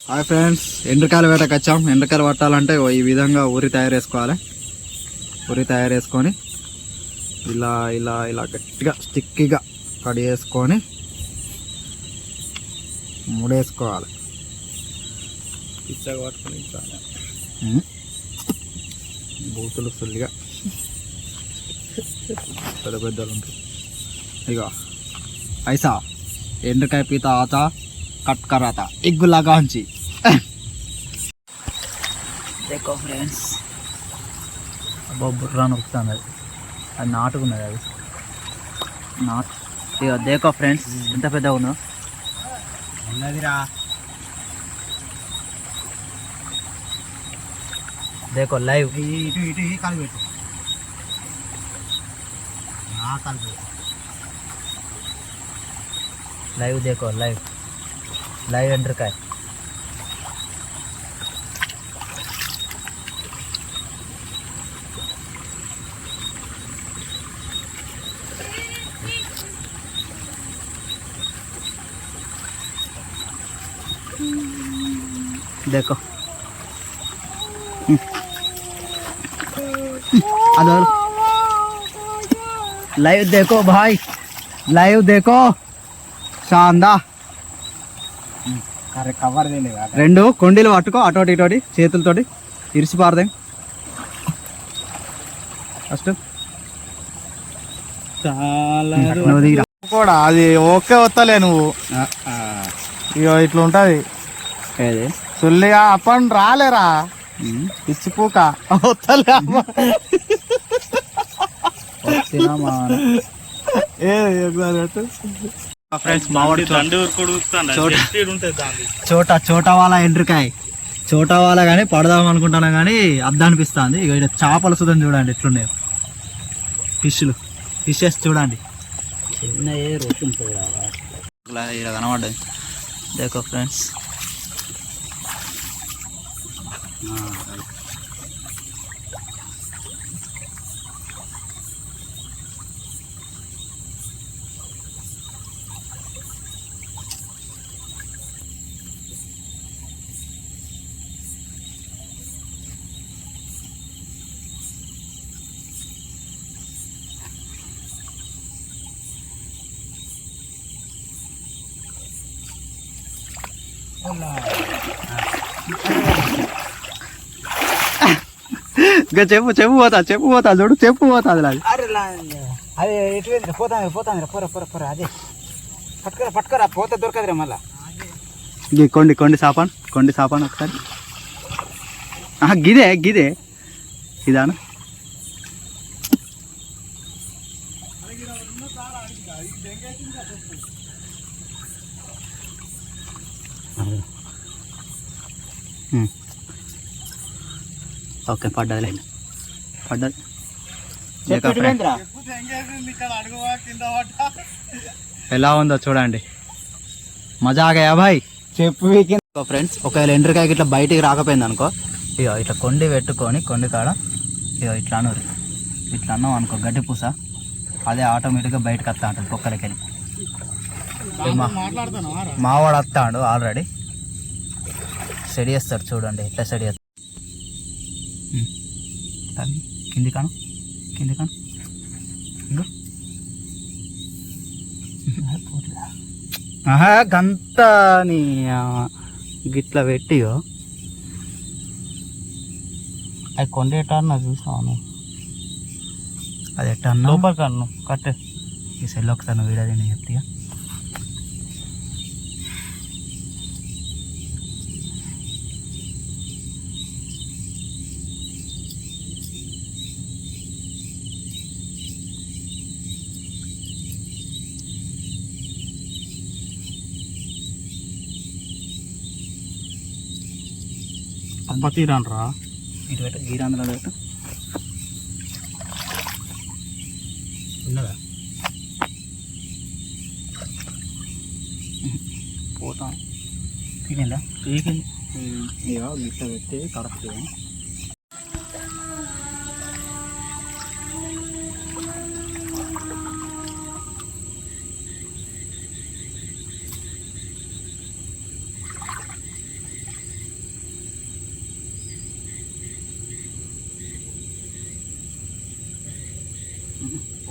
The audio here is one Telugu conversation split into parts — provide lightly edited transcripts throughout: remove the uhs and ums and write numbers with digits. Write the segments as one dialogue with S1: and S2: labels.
S1: హాయ్ ఫ్రెండ్స్, ఎండ్రకాయలు వేటకు వచ్చాం. ఎండ్రకాయలు పట్టాలంటే ఈ విధంగా ఊరి తయారు చేసుకోవాలి. ఊరి తయారు చేసుకొని ఇలా ఇలా ఇలా గట్టిగా స్టిక్గా కట్ చేసుకొని ముడేసుకోవాలి. పిచ్చగా పట్టుకొని బూతులు ఫుల్గా పెద్ద పెద్దలు ఉంటాయి. ఇక ఐసా ఎండ్రకాయ పీత ఆత కట్ కరాత ఎగ్గులాగా ఉంచి దేకో ఫ్రెండ్స్. అబ్బా బుర్రా నొక్కుతుంది, అది నాటుకున్నది. అది నాటు ఇక దేకో ఫ్రెండ్స్ ఎంత పెద్దగా ఉందో ఉన్నదిరా. దేకో లైవ్ ఇటు ఇటు కాలు పెట్టు, కాలు పెట్టు లైవ్. దేకో లైవ్ लाइव एंटर का है। देखो लाइव देखो भाई, लाइव देखो शानदार. రెండు కొండీలు పట్టుకో, అటోటి ఇటోటి చేతులతోటి ఇరిసి పారదేం. ఫస్ట్
S2: కూడా అది ఓకే వస్తలే నువ్వు. ఇక ఇట్లా ఉంటది సుల్లిగా అప్పని రాలేరా పిచ్చిపోక వస్తలే
S1: ఫ్రెండ్స్. చోటా వాళ్ళ ఎండ్రకాయ చోటా వాళ్ళ కానీ పడదాం అనుకుంటున్నా కానీ అద్దా అనిపిస్తుంది. ఇక ఇక్కడ చేపలు సుధం చూడండి ఎట్లున్నాయో, ఫిషెస్ చూడండి ఇలా కనబడ్డది. దేకో ఫ్రెండ్స్. చెప్పు పోతా చూడు, చెప్పు పోతుంది.
S2: అది ఎటు పోతాంది పొర అదే పట్టుకరా పోతే దొరకదురా మళ్ళా.
S1: కొండి సాపాన్ ఒకసారి. గిదే ఇదాను. ఓకే పడ్డది. ఎలా ఉందో చూడండి, మజాగా భాయ్. చెప్పు ఫ్రెండ్స్. ఒకవేళ ఎండ్రకాయకి ఇట్లా బయటికి రాకపోయింది అనుకో, ఇక ఇట్లా కొండి పెట్టుకొని కొండి కాడ ఇక ఇట్లా అను, ఇట్లా అన్నాం అనుకో గడ్డి పూస, అదే ఆటోమేటిక్గా బయటకు వస్తా ఉంటుంది కుక్కలకి వెళ్ళి. మావాడు వస్తాడు ఆల్రెడీ, సెడి చేస్తాడు చూడండి. ఇట్లా సెడి చేస్తాడు. కింది కాను గంతని గిట్లా పెట్టియో
S2: అది కొండ ఎట్టన్నా చూసాను.
S1: అది ఎట్టా
S2: లోపల కన్ను కట్టే
S1: ఈ సెల్ ఒకసారి వీడియో నేను చెప్తా.
S2: అబ్బా తీరానరా
S1: ఇటు పెట్ట గీరాంధ్రలో పెట్ట
S2: ఉన్నదా
S1: పోతాం. పీకిందా?
S2: పీకింది.
S1: ఇక గిట్ట పెట్టి కరెక్ట్గా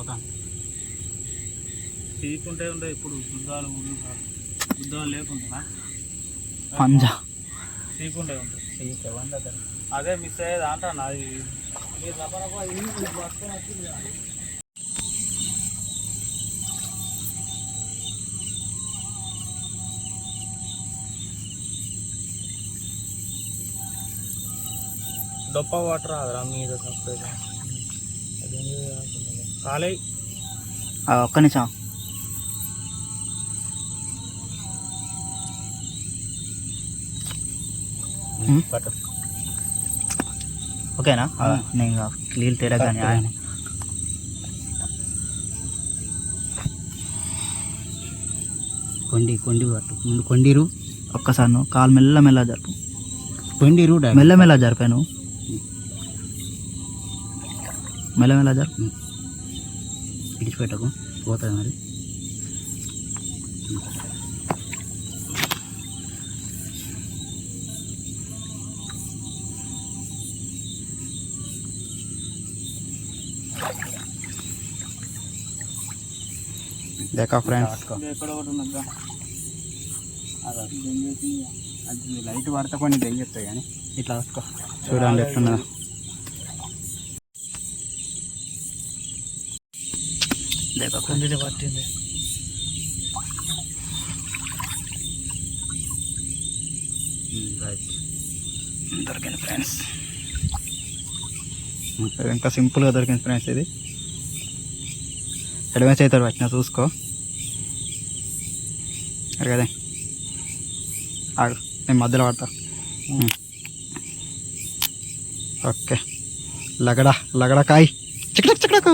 S2: పోతాను తీకుంటే ఉండే ఇప్పుడు యుద్ధాలు యుద్ధాలు లేకుండా
S1: పంజా
S2: తీకుంటే ఉంటుంది అదే మిస్ అయ్యేది అంటాను అది మీరు రపరపా ఇల్లు పట్టుకొని వచ్చింది కదా. డొప్ప వాటర్ రాదురా మీద సపరేట్ కాలే
S1: ఒక్క నిమిషం
S2: పట్టు
S1: ఓకేనా నేను నీళ్ళు తేడా కానీ ఆయన
S2: కొండి పట్టు ముందు కొండిరు
S1: ఒక్కసారి నువ్వు కాలు మెల్ల జరుపు
S2: కొండిరు
S1: మెల్ల జరిపాను మెల్ల జరుపు
S2: విడిచిపెట్టకు పోతుంది మరి
S1: దేకా ఫ్రెండ్స్
S2: ఎక్కడ ఒకటి ఉన్నదా అది లైట్ పడితే కొన్ని దెంగెత్తాయి కానీ ఇట్లా వసుకో
S1: చూడండి ఎట్లున్నా దేకా
S2: కొండిలో పట్టింది
S1: దొరికింది ఫ్రెండ్స్ ఇంకా సింపుల్గా దొరికింది ఫ్రెండ్స్ ఇది ఎడమ చేతులు వచ్చిన చూసుకో కదా ఆగు నేను మధ్యలో పడతా ఓకే లగడకాయ చిక్కడకు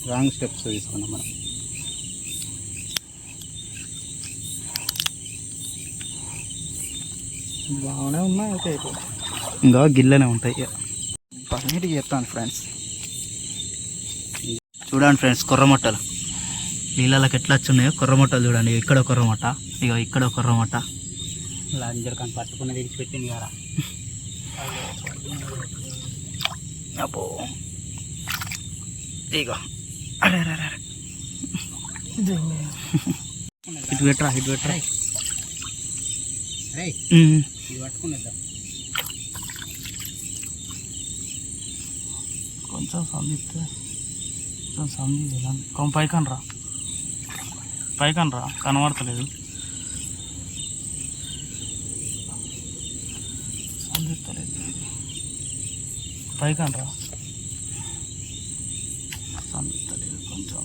S2: రాంగ్ స్టెప్స్ తీసుకున్నాం మనం బాగానే ఉన్నాయి అయితే
S1: ఇంకా గిల్లనే ఉంటాయి పన్నీటికి చెప్తాను ఫ్రెండ్స్ చూడండి ఫ్రెండ్స్ కొర్రమొట్టలు నీళ్ళకి ఎట్లా వచ్చున్నాయో కొర్రమొట్టలు చూడండి ఇక్కడ కొర్రమొట్ట ఇక ఇక్కడ కొర్రమొట్ట
S2: ఇలా అందరు కానీ పట్టుకుని తెచ్చిపెట్టింది కదా
S1: అబ్బో ఇక అరే
S2: ఇటు పెట్టరా
S1: ఇది
S2: పట్టుకునేద్దాం కొంచెం సందిస్తే కొంచెం సంది పైకన్ రా కనబడతలేదు సందిస్తలేదు పైకన్ రా సందిస్తలేదు కొంచెం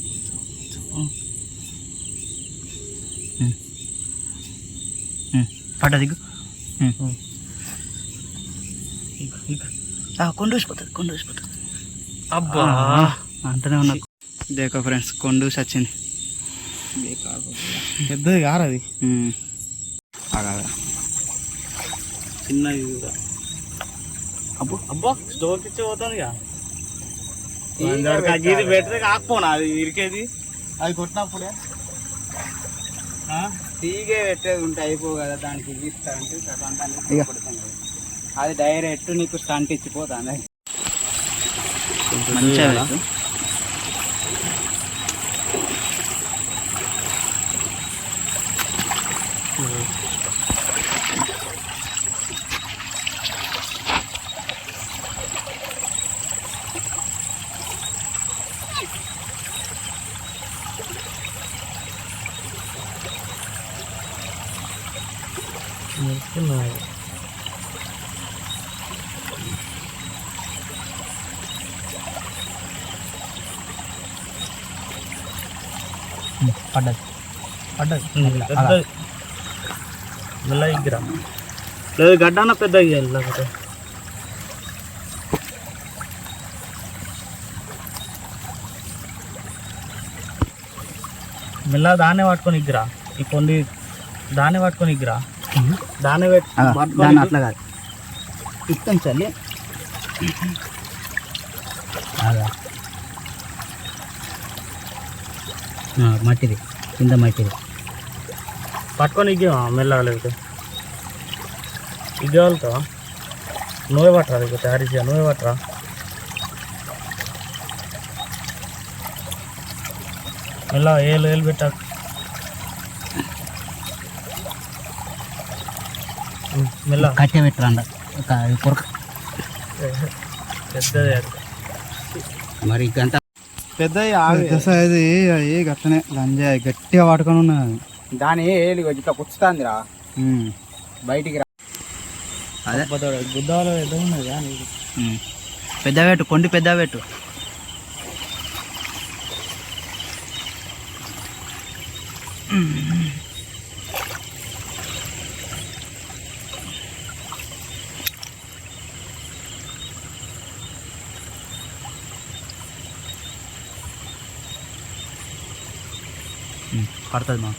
S1: పడ్డ దిగు కొండూసిపోతుంది
S2: అబ్బా
S1: అంటనే ఉన్నా దేకో ఫ్రెండ్స్ కొండూసి వచ్చింది
S2: పెద్దది కారది
S1: ఆగా
S2: చిన్నది కూడా అబ్బా స్టోర్ ఇచ్చి పోతుంది ఇది పెట్టదే కాకపోనా అది ఇరికేది అది కొట్టినప్పుడే
S1: తీగే పెట్టేది ఉంటే అయిపో కదా దానికి ఇస్తా అంటే అది డైరెక్ట్ నీకు స్టంట్ ఇచ్చిపోతాను మంచిగా పెట్టు. పడ్డది
S2: మెల్ల దగ్గర లేదు గడ్డన్న పెద్ద లేకపోతే మెల్ల దాన్నే పట్టుకొని ఇగ్గిరా ఈ కొన్ని దాన్నే పట్టుకొని ఇగ్గిరా దాన్నే
S1: దాన్ని అట్లా కాదు ఇస్తాం చల్లి
S2: మట్టిది కింద మట్టిది పట్టుకొని ఇగ్గేవా మెల్లగా లేకపోతే ఇగ్గేవాళ్ళతో నువ్వే పట్టరా లేకపోతే హరీష్ నువ్వే పట్టరా మెల్ల ఏలు పెట్టాలి. మెల్ల
S1: కట్టె పెట్టరండ కొరక
S2: పెద్దది అది.
S1: మరి గంట
S2: పెద్దది
S1: సైజు అయ్యి గట్టనే గంజాయి గట్టిగా పట్టుకొని ఉన్నది.
S2: దాని ఏలు ఇట్లా పుచ్చుతాందిరా బయటికి రా.
S1: అదే
S2: గుద్దాలో ఏదో ఉన్నది కానీ
S1: పెద్ద పెట్టు కొండి పెద్ద పెట్టు. పడుతుంది మా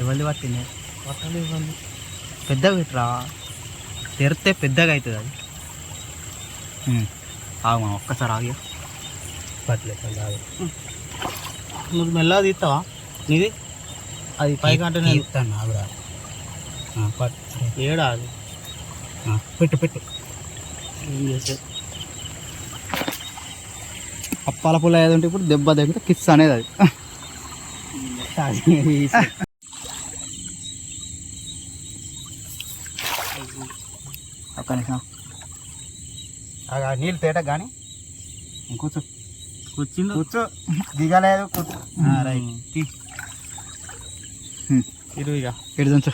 S1: ఎవరిది పట్టింది
S2: పట్టలు ఇవ్వండి.
S1: పెద్ద పెట్టురా తెరితే పెద్దగా అవుతుంది అది. ఆగు మా ఒక్కసారి ఆగి
S2: పట్టలేదు నువ్వు మెల్లగా తీస్తావా నీది అది పైకంటే నేను
S1: ఇస్తాను ఆగురా.
S2: ఏడా అది
S1: పెట్టు పెట్టు.
S2: ఏం చేసే
S1: అప్పాల పుల్ల ఏది ఉంటే ఇప్పుడు దెబ్బ తగ్గితే కిస్ అనేది అది. ఒక్క నిమిషం నీళ్ళు తేట కానీ కూర్చో
S2: కూర్చుంది
S1: కూర్చో దిగలేదు కూర్చో. రైట్
S2: ఇరుగా
S1: ఇడుచు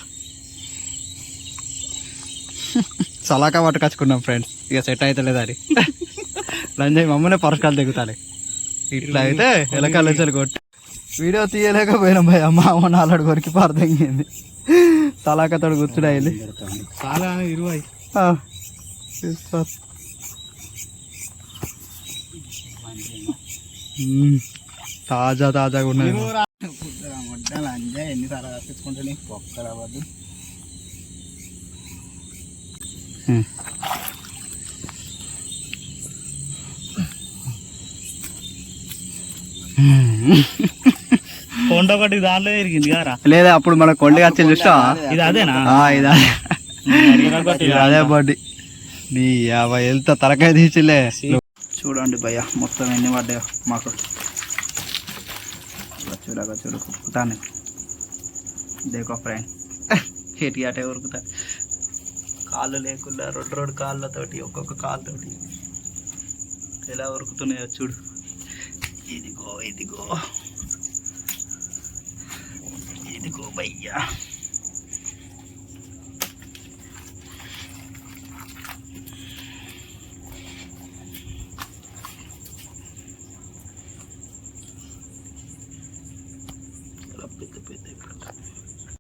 S1: సలాకా పట్టుకొచ్చుకున్నాం ఫ్రెండ్స్. ఇక సెట్ అవుతలేదు అది. లంజయ్ మమ్మల్ని పరస్కాలు దిగుతాలి. ఇట్లా అయితే ఎలకాలు వచ్చి కొట్టి వీడియో తీయలేకపోయినాం భయ. అమ్మ అమ్మ నాలుగు కొరికి పారదగింది. సలాకతో కూర్చుని అయింది
S2: చాలా 20
S1: తాజా తాజాగా ఉన్నది.
S2: లంజా ఎన్నిసార్లు తప్పించుకుంటే నీకు ఒక్క రావద్దు. కొండ ఒకటి దాంట్లో ఎరిగింది కదా.
S1: లేదా అప్పుడు మన కొండ వచ్చి చూస్తా.
S2: ఇది అదేనా?
S1: ఇదా అదే బడ్డీ నీ 50 వెళ్తా తలకాయ తీసిలే. చూడండి భయ్య మొత్తం ఎన్ని పడ్డాయో మాకు. చూడగా చూడు కుక్కుతాను దేకో ఫ్రెండ్. కేటీ అటే ఉరుకుతా కాళ్ళు లేకుండా రెండు కాళ్ళతోటి ఒక్కొక్క కాళ్ళతోటి ఎలా ఉరుకుతున్నాయో చూడు. ఇదిగో ఇదిగో ఇదిగో భయ్యా.